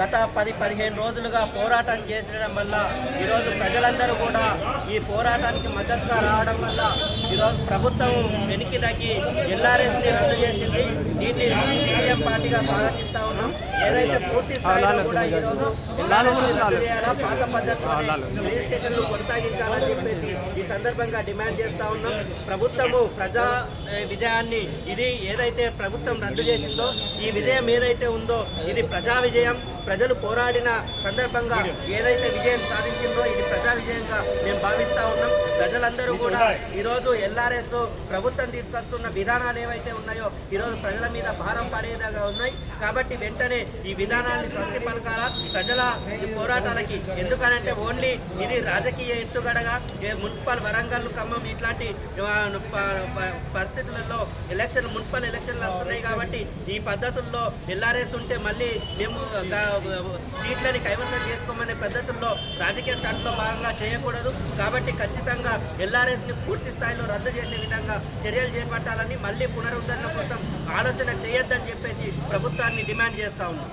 గత 10-15 రోజులుగా పోరాటం చేసడం వల్ల ఈరోజు ప్రజలందరూ కూడా ఈ పోరాటానికి మద్దతుగా రావడం వల్ల ఈరోజు ప్రభుత్వం వెనక్కి తగ్గి ఎల్ఆర్ఎస్ని రద్దు చేసింది. దీన్ని సిపిఎం పార్టీగా స్వాగతిస్తూ ఉన్నాం. ఏదైతే పూర్తి స్థాయిలో కూడా ఈరోజు ఎల్ఆర్ఎస్ని రద్దు చేయాలా, పాత పద్ధతిలోనే రిజిస్ట్రేషన్లు కొనసాగించాలని చెప్పేసి ఈ సందర్భంగా డిమాండ్ చేస్తూ ఉన్నాం. ప్రభుత్వము ప్రజా విజయాన్ని ఇది ఏదైతే ప్రభుత్వం రద్దు చేసిందో ఈ విజయం ఏదైతే ఉందో ఇది ప్రజా విజయం. ప్రజలు పోరాడిన సందర్భంగా ఏదైతే విజయం సాధించిందో ఇది ప్రజా విజయంగా మేము భావిస్తూ ఉన్నాం. ప్రజలందరూ కూడా ఈరోజు ఎల్ఆర్ఎస్ ప్రభుత్వం తీసుకొస్తున్న విధానాలు ఏవైతే ఉన్నాయో ఈరోజు ప్రజల మీద భారం పడేలాగా ఉన్నాయి. కాబట్టి వెంటనే ఈ విధానాన్ని స్వస్తి పలకాలా ప్రజల ఈ పోరాటాలకి. ఎందుకనంటే ఓన్లీ ఇది రాజకీయ ఎత్తుగడగా మున్సిపల్ వరంగల్, ఖమ్మం ఇట్లాంటి పరిస్థితులలో మున్సిపల్ ఎలక్షన్లు వస్తున్నాయి. కాబట్టి ఈ పద్ధతుల్లో ఎల్ఆర్ఎస్ ఉంటే మళ్ళీ మేము సీట్లని కైవసం చేసుకోమనే పద్ధతుల్లో రాజకీయ స్టంట్లో భాగంగా చేయకూడదు. కాబట్టి ఖచ్చితంగా ఎల్ఆర్ఎస్ని పూర్తి స్థాయిలో రద్దు చేసే విధంగా చర్యలు చేపట్టాలని, మళ్ళీ పునరుద్ధరణ కోసం ఆలోచన చేయొద్దని చెప్పేసి ప్రభుత్వాన్ని డిమాండ్ చేస్తూ ఉన్నాం.